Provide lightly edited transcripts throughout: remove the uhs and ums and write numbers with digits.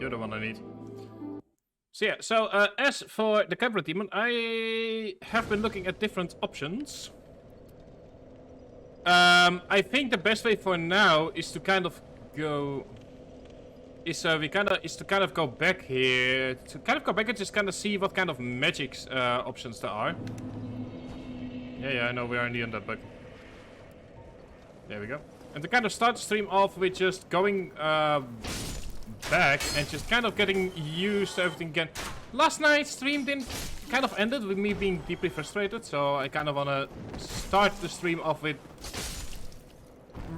You're the one I need. So yeah, as for the Capra demon, I have been looking at different options. I think the best way for now is to kind of go... Is to kind of go back here. To kind of go back and just kind of see what kind of magic options there are. Yeah, I know we are in the undead bug. There we go. And to kind of start the stream off with just going back and just kind of getting used to everything again. Last night's stream kind of ended with me being deeply frustrated, so I kind of want to start the stream off with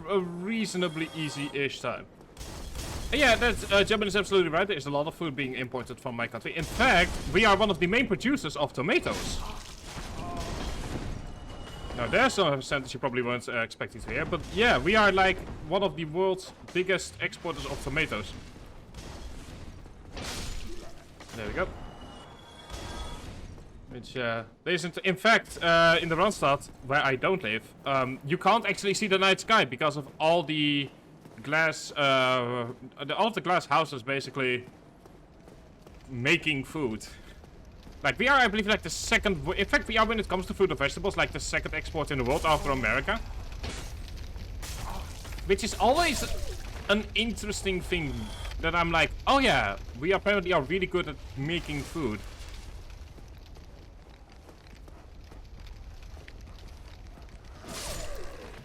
a reasonably easy-ish time. Yeah, Jabin is absolutely right. There's a lot of food being imported from my country. In fact, we are one of the main producers of tomatoes. Now, there's some percentage you probably weren't expecting to hear, but yeah, we are like one of the world's biggest exporters of tomatoes. There we go. Which, in fact, in the Randstad, where I don't live, you can't actually see the night sky because of all the glass, all of the glass houses basically making food. Like, we are, I believe, like the second... In fact, we are, when it comes to fruit and vegetables, like the second export in the world after America. Which is always an interesting thing that I'm like, oh yeah, we apparently are really good at making food.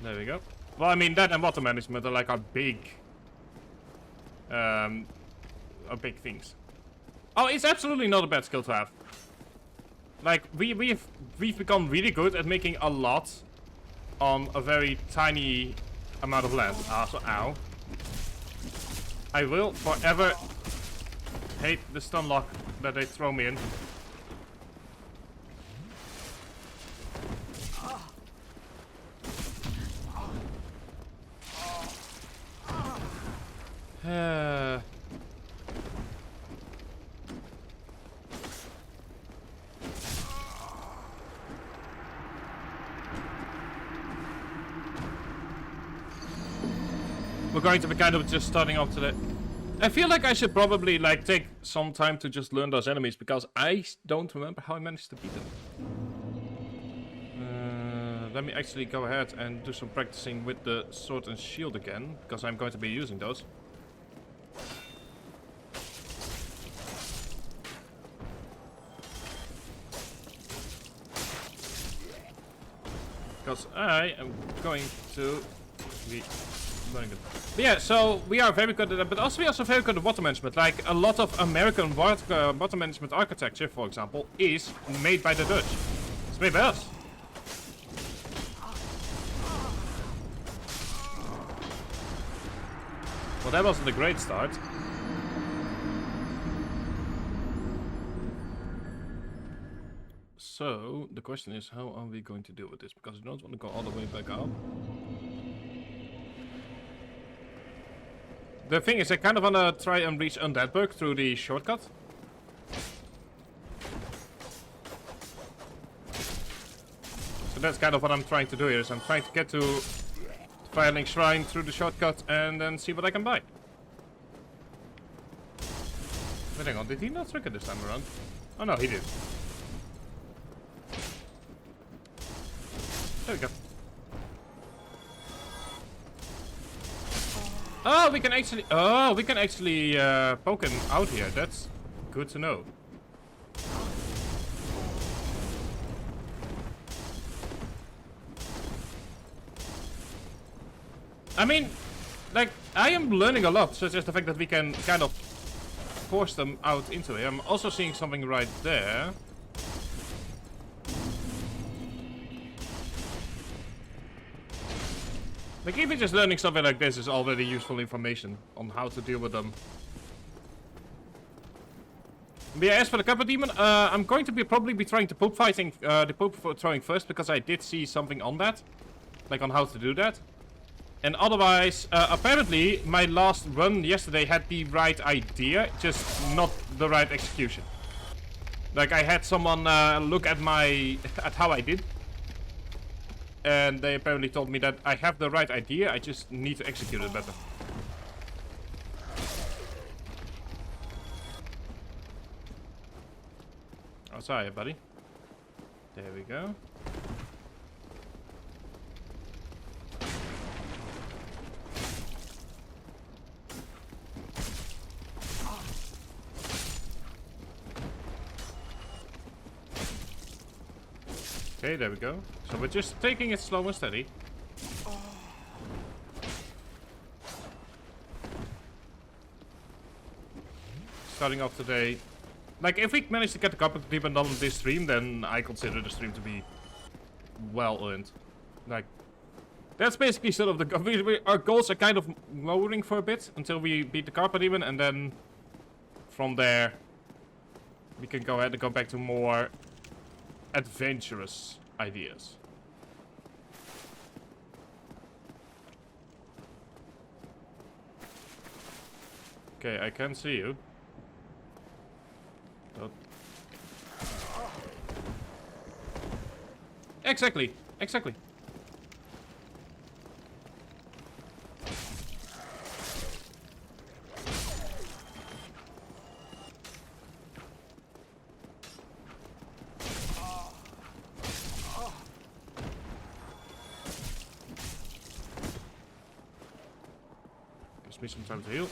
There we go. Well, I mean, that and water management are like our big things. Oh, it's absolutely not a bad skill to have. Like, we've become really good at making a lot on a very tiny amount of land. Also, ow. I will forever hate the stun lock that they throw me in. We're going to be kind of just starting off today. I feel like I should probably like take some time to just learn those enemies because I don't remember how I managed to beat them. Let me actually go ahead and do some practicing with the sword and shield again, because I'm going to be using those. Because I am going to be running it. But yeah, so we are very good at that, but also we are also very good at water management. Like, a lot of American water management architecture, for example, is made by the Dutch. It's made by us. Well, that wasn't a great start. So, the question is, how are we going to deal with this? Because we don't want to go all the way back up. The thing is, I kind of want to try and reach Undeadburg through the shortcut. So that's kind of what I'm trying to do here, is I'm trying to get to Firelink Shrine through the shortcut and then see what I can buy. But hang on, did he not trigger this time around? Oh no, he did. There we go. Oh, we can actually poke him out here. That's good to know. I mean, like, I am learning a lot, such as the fact that we can kind of force them out into it. I'm also seeing something right there. Like, even just learning something like this is already useful information on how to deal with them. But yeah, as for the Capra demon, I'm going to probably be trying to poop fighting, the poop throwing first, because I did see something on that. Like, on how to do that. And otherwise, apparently, my last run yesterday had the right idea, just not the right execution. Like, I had someone look at at how I did. And they apparently told me that I have the right idea, I just need to execute it better. outside, buddy. There we go. Okay, there we go. So we're just taking it slow and steady. Starting off today. Like, if we manage to get the Capra done on this stream, then I consider the stream to be well earned. Like, that's basically sort of the... our goals are kind of lowering for a bit until we beat the Capra Demon, and then from there we can go ahead and go back to more adventurous ideas. Okay, I can see you. Exactly, exactly. Gives me some time to heal.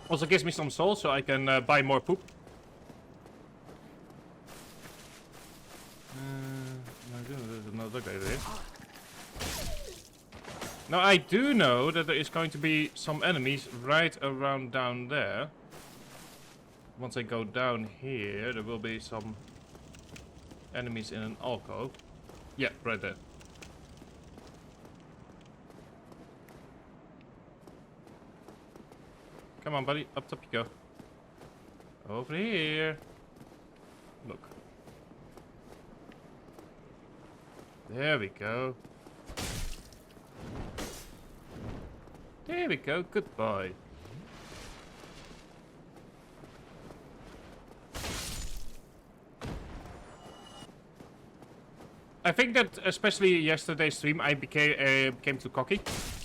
Also gives me some souls so I can buy more poop. Now I do know that there is going to be some enemies right around down there. Once I go down here, there will be some enemies in an alcove. Yeah, right there. Come on, buddy. Up top you go. Over here. Look. There we go. There we go. Goodbye. I think that especially yesterday's stream I became too cocky.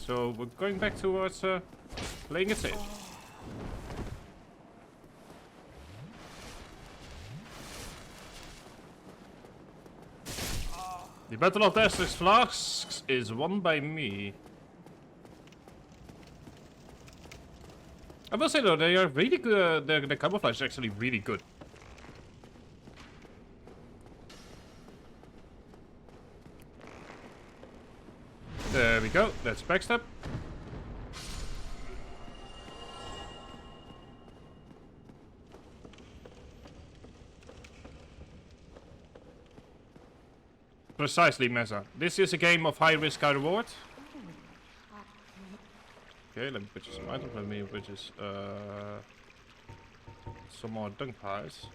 So we're going back towards playing it safe. The Battle of the Estus Flasks is won by me. I will say though, they are really good. The camouflage is actually really good. There we go. That's backstab. Precisely, Mesa. This is a game of high risk, high reward. Okay, let me put you some items. Let me put you some more dung pies.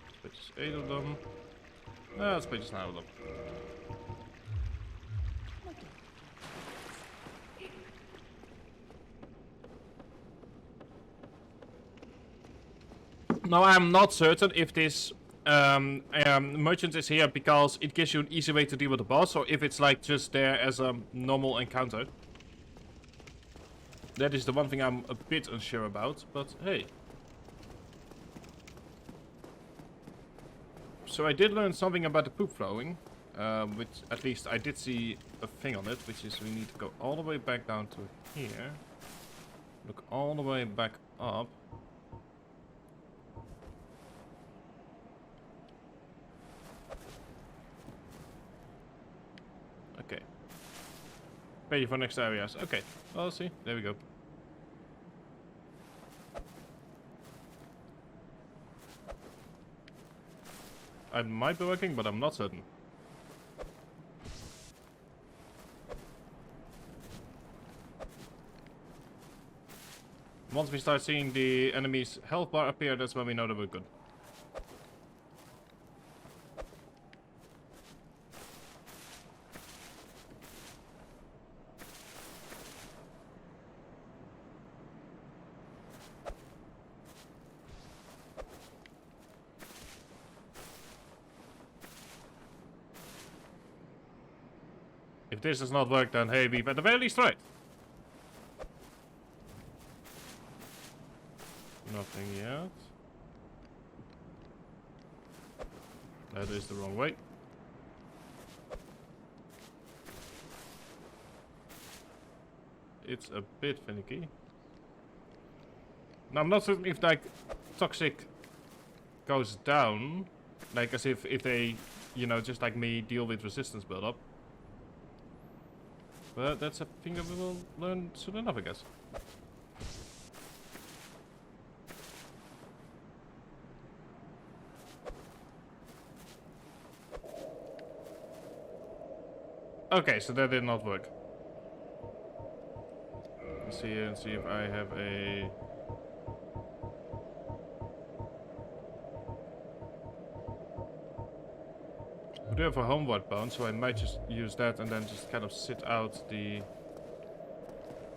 Let's put just 8 of them. Let's put just 9 of them. Now I'm not certain if this merchant is here because it gives you an easy way to deal with the boss, or if it's like just there as a normal encounter. That is the one thing I'm a bit unsure about, but hey. So I did learn something about the poop flowing, which at least I did see a thing on it, which is we need to go all the way back down to here. Look all the way back up. Okay. Pay for next areas. Okay. Well, see. There we go. I might be working, but I'm not certain. Once we start seeing the enemy's health bar appear, that's when we know that we're good. this does not work, then hey, we've at the very least tried. Nothing yet. That is the wrong way. It's a bit finicky. Now I'm not certain if like toxic goes down, like as if they, you know, just like me, deal with resistance buildup. But that's a thing that we will learn soon enough, I guess. Okay, so that did not work. Let's see here and see if I have a... I do have a homeward bound, so I might just use that and then just kind of sit out the...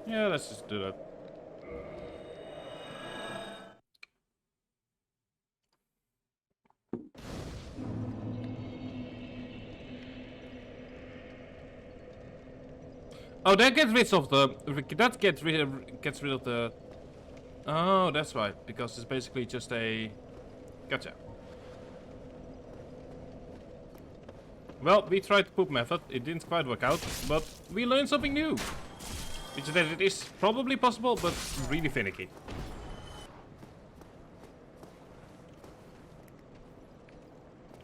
Yeah, let's just do that. Oh, that gets rid of the... That gets rid of the... Oh, that's right. Because it's basically just a... Gotcha. Well, we tried the poop method. It didn't quite work out. But we learned something new. Which is that it is probably possible, but really finicky.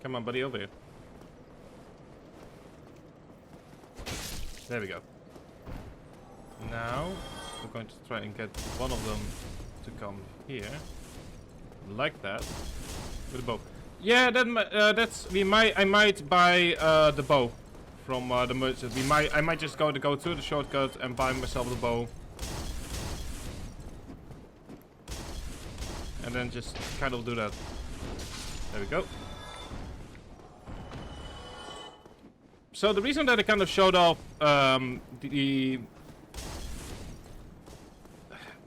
Come on, buddy, over here. There we go. Now, we're going to try and get one of them to come here. Like that. With a bow. Yeah, that's... I might buy the bow from the merchant. I might just go through the shortcut and buy myself the bow. And then just kind of do that. There we go. So the reason that I kind of showed off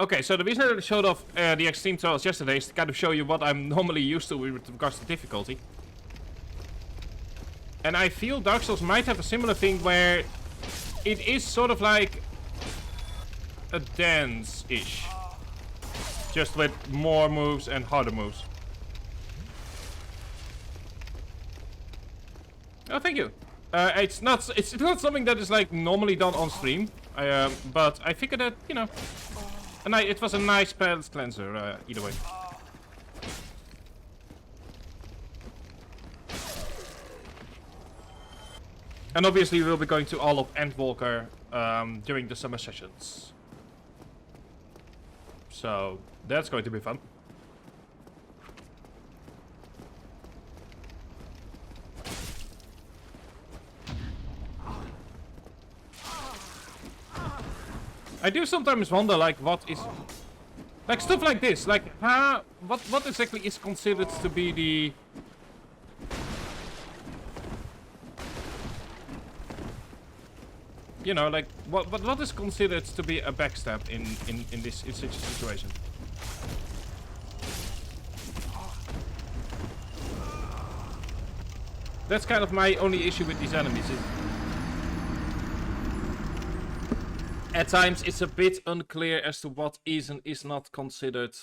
Okay, so the reason that I showed off the extreme trials yesterday is to kind of show you what I'm normally used to with regards to difficulty. And I feel Dark Souls might have a similar thing where it is sort of like a dance-ish. Just with more moves and harder moves. Oh, thank you. It's not something that is like normally done on stream. But I figured that, you know, it was a nice palate cleanser either way. And obviously we'll be going to all of Endwalker during the summer sessions. So that's going to be fun. I do sometimes wonder, like, what is... Like, stuff like this. Like, what exactly is considered to be the... You know, like, what is considered to be a backstab in such a situation? That's kind of my only issue with these enemies. At times it's a bit unclear as to what is and is not considered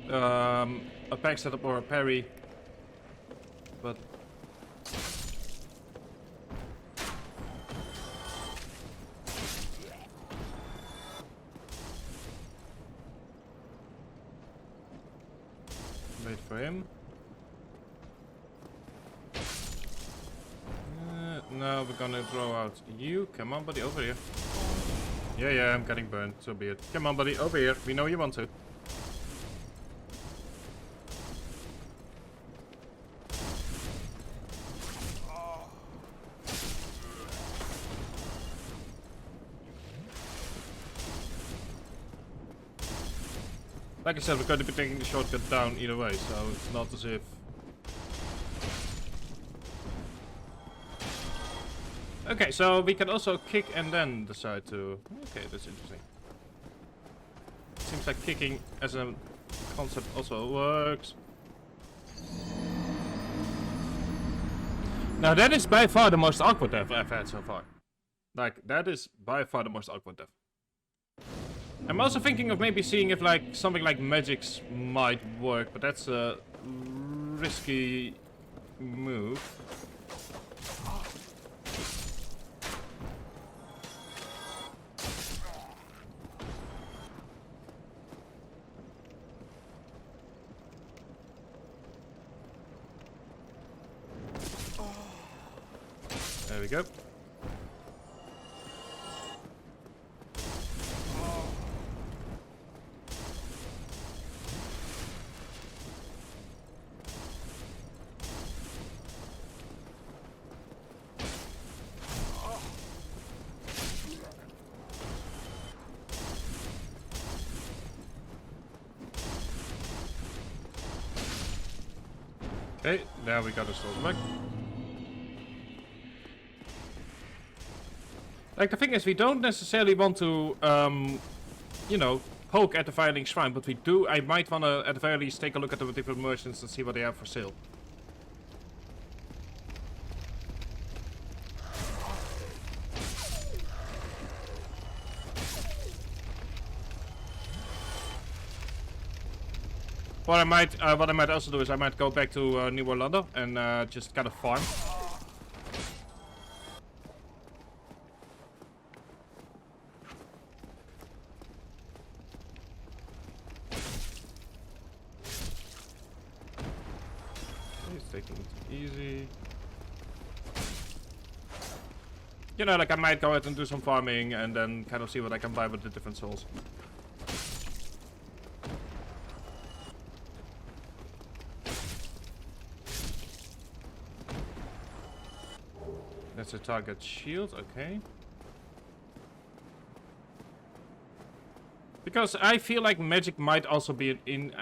a backstab or a parry. But wait for him. Now we're gonna throw out you. Come on, buddy, over here. Yeah, I'm getting burned, so be it. Come on, buddy, over here. We know you want to. Like I said, we're going to be taking the shortcut down either way, so it's not as if... Okay, so we can also kick and then decide to... Okay, that's interesting. Seems like kicking as a concept also works. Now that is by far the most awkward death I've had so far. Like, that is by far the most awkward death. I'm also thinking of maybe seeing if like something like magics might work, but that's a risky move. There we go. Okay, there we got the souls back. Like, the thing is, we don't necessarily want to, you know, poke at the Firelink Shrine, but we do, I might want to, at the very least, take a look at the different merchants and see what they have for sale. What I might also do is I might go back to New Orlando and just kind of farm. He's taking it easy. You know, like I might go ahead and do some farming and then kind of see what I can buy with the different souls. That's a target shield, okay. Because I feel like magic might also be in...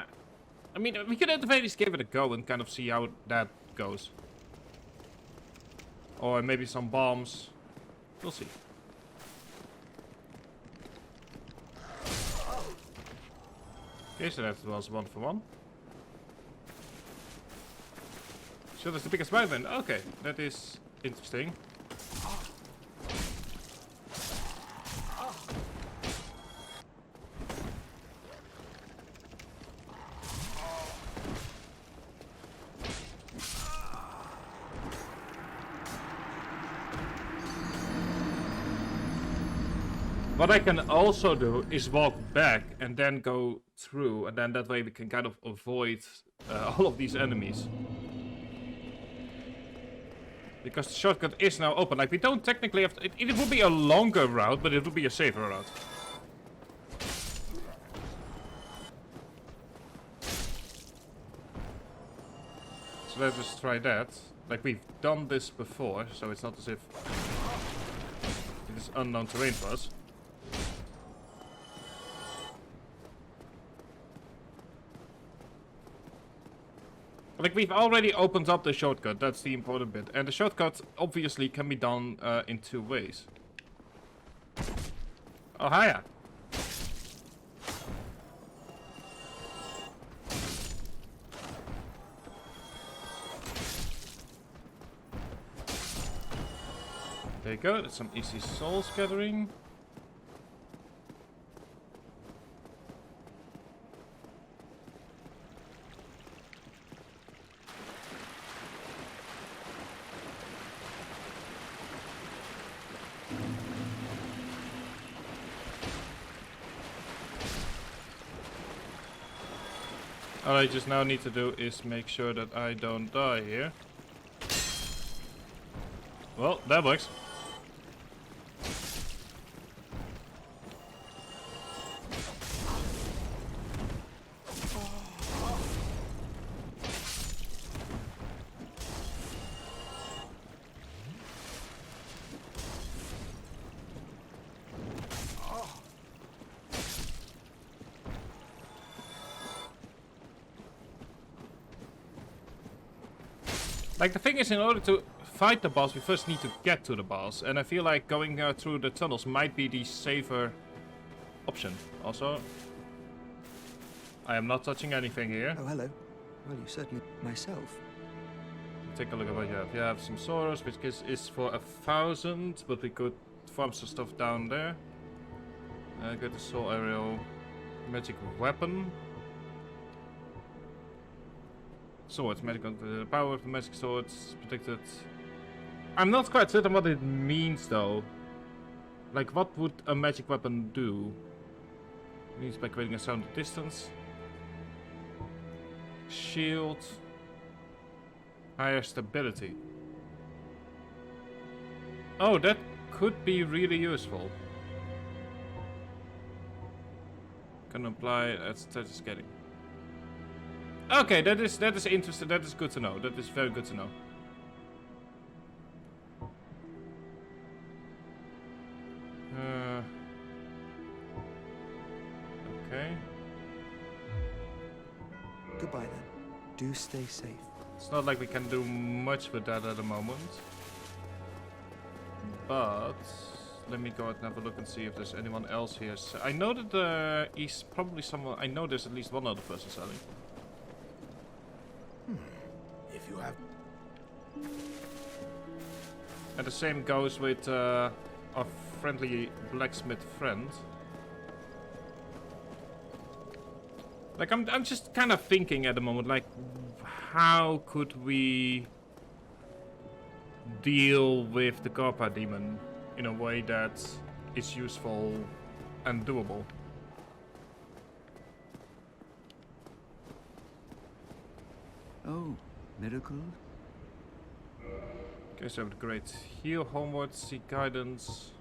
I mean, we could at the very least give it a go and kind of see how that goes. Or maybe some bombs. We'll see. Okay, so that was 1 for 1. So that's the biggest weapon. Okay, that is interesting. What I can also do is walk back and then go through, and then that way we can kind of avoid all of these enemies. Because the shortcut is now open. Like, we don't technically have to... It would be a longer route, but it would be a safer route. So let's just try that. Like, we've done this before, so it's not as if it is unknown terrain for us. Like, we've already opened up the shortcut, that's the important bit. And the shortcut, obviously, can be done in 2 ways. Oh, hiya! There you go, that's some easy soul scattering. All I just now need to do is make sure that I don't die here. Well, that works. Like, the thing is, in order to fight the boss, we first need to get to the boss. And I feel like going through the tunnels might be the safer option. Also, I am not touching anything here. Oh, hello. Well, you certainly... Myself. take a look at what you have. You have some Soros, which is for 1,000, but we could farm some stuff down there. Get the Soul Aerial Magic Weapon. Swords, magic power of the magic swords, protected. I'm not quite certain what it means though. Like, what would a magic weapon do? It means by creating a sound at distance. Shield. Higher stability. Oh, that could be really useful. Can apply at status getting. Okay, that is interesting. That is good to know. That is very good to know. Okay. Goodbye then. Do stay safe. It's not like we can do much with that at the moment. But let me go and have a look and see if there's anyone else here. So I know that there is probably someone. I know there's at least one other person selling. If you have... And the same goes with our friendly blacksmith friend. Like, I'm just kind of thinking at the moment, like, how could we deal with the Capra demon in a way that is useful and doable? Oh, miracle? Okay, so the great heal homeward, seek guidance.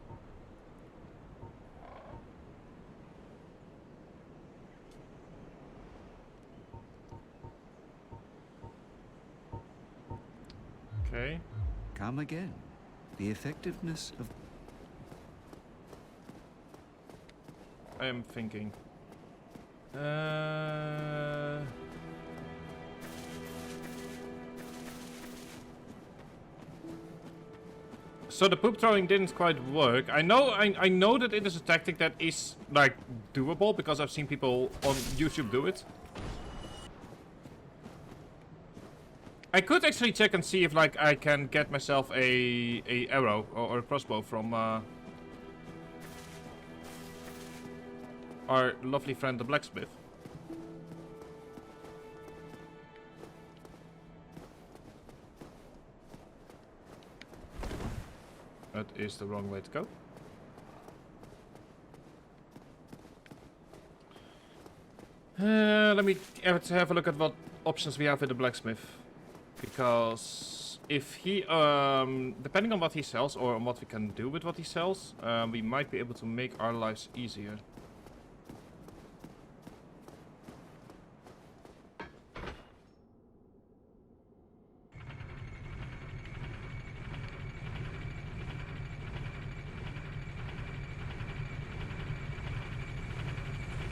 Okay. Come again. The effectiveness of... I am thinking. So the poop throwing didn't quite work. I know that it is a tactic that is like doable because I've seen people on YouTube do it. I could actually check and see if like I can get myself a arrow or a crossbow from our lovely friend the blacksmith. That is the wrong way to go. Let me have a look at what options we have with the blacksmith. Because if he, depending on what he sells or on what we can do with what he sells, we might be able to make our lives easier.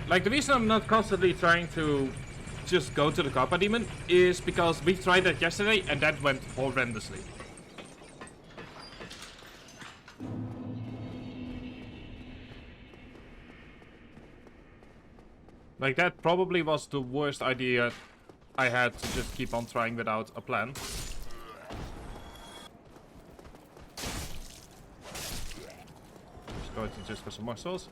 Like, the reason I'm not constantly trying to just go to the Capra demon is because we tried that yesterday and that went horrendously. Like, that probably was the worst idea I had to just keep on trying without a plan. Just going to just for some more souls.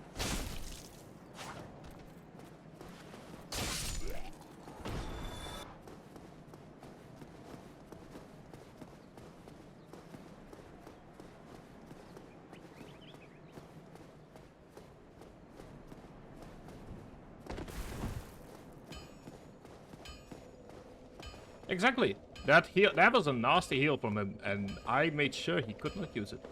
Exactly. That was a nasty heal from him, and I made sure he could not use it.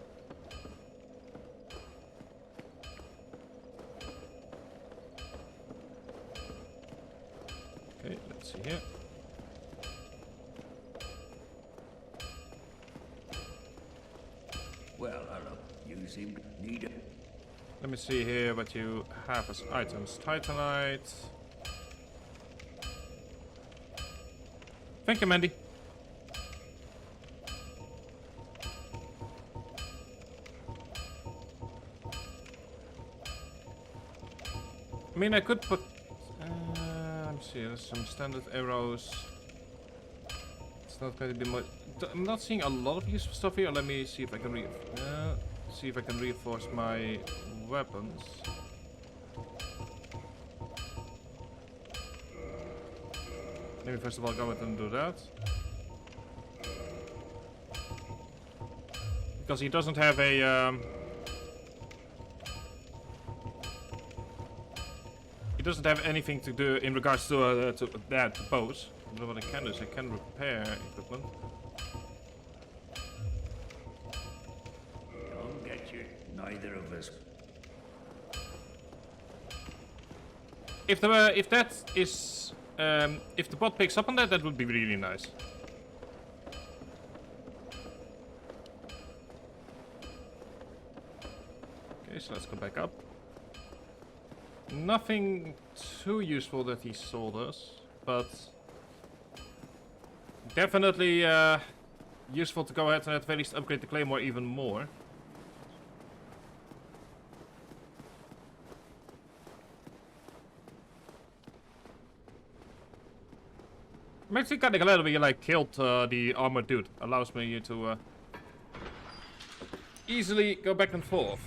Okay, let's see here. Well, hello. You seem to need it. Let me see here what you have as items. Titanite. Thank you, Mandy. I mean, I could put... let me see, there's some standard arrows. It's It's not going to be much. I'm not seeing a lot of useful stuff here. Let me see if I can reinforce my weapons. Maybe first of all go ahead and do that. Because he doesn't have a he doesn't have anything to do in regards to bows. But what I can do is I can repair equipment. Don't get you. Neither of us. If the bot picks up on that, that would be really nice. Okay, so let's go back up. Nothing too useful that he sold us, but definitely useful to go ahead and at very least upgrade the claymore even more. I'm actually kind of glad we like killed the armored dude. Allows me to easily go back and forth.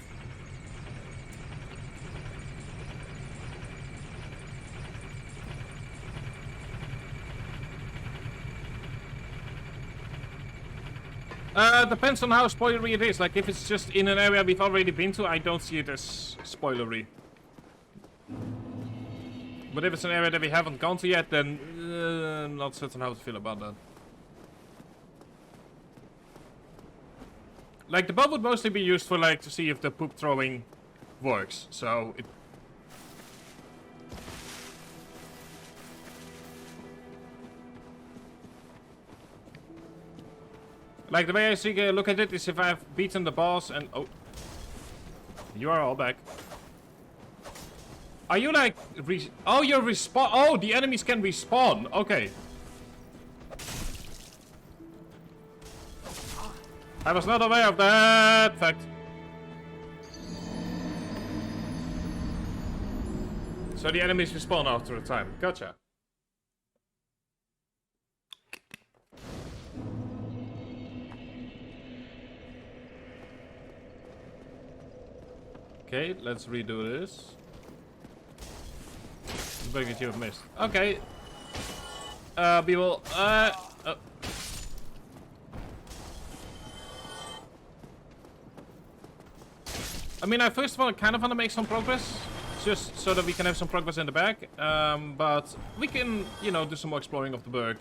Depends on how spoilery it is. Like, if it's just in an area we've already been to, I don't see it as spoilery. But if it's an area that we haven't gone to yet, then I'm not certain how to feel about that. Like, the bow would mostly be used for, like, to see if the poop throwing works. So, it... Like, the way I see, look at it is if I've beaten the boss and... Oh. You are all back. Are you like... Oh, you're respawn... Oh, the enemies can respawn. Okay. I was not aware of that fact. So the enemies respawn after a time. Gotcha. Okay, let's redo this. Bring it you have missed. Okay. We will I mean, I first of all kind of want to make some progress, just so that we can have some progress in the back. But we can, you know, do some more exploring of the burg.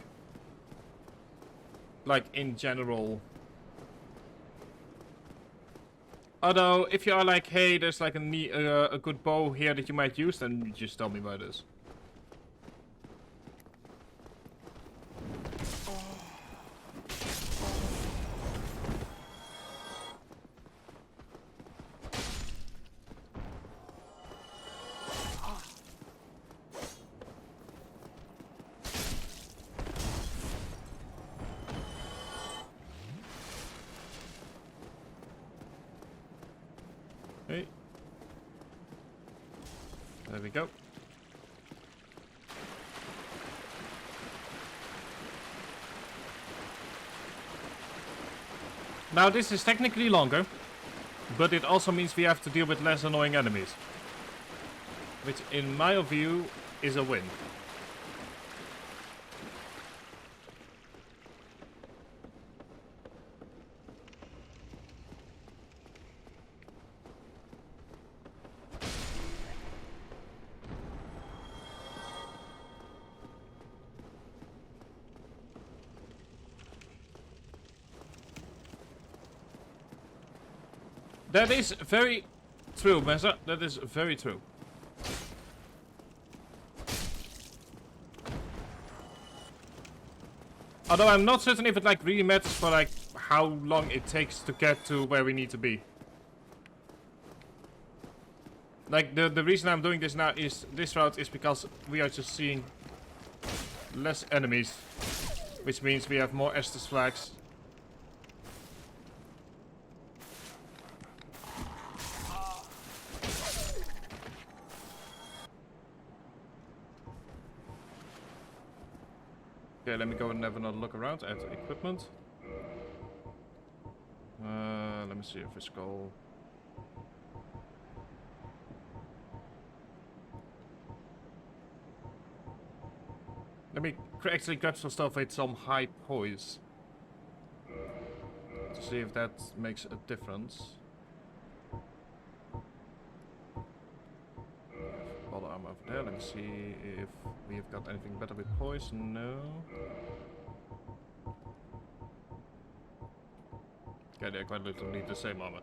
Like in general. Although, if you are like, hey, there's like a good bow here that you might use, then you just tell me about this. Okay. There we go. Now this is technically longer, but it also means we have to deal with less annoying enemies. Which in my view is a win. That is very true, Mesa. That is very true. Although I'm not certain if it like really matters for like how long it takes to get to where we need to be. Like the reason I'm doing this now is this route is because we are just seeing less enemies, which means we have more Estus flags. Okay, let me go and have another look around at equipment. Let me see a physical. Let me actually grab some stuff with some high poise. To see if that makes a difference. Bottle armor over there. Let me see if we've got anything better with poise. No. Okay, they're quite literally the same armor.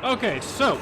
Okay, so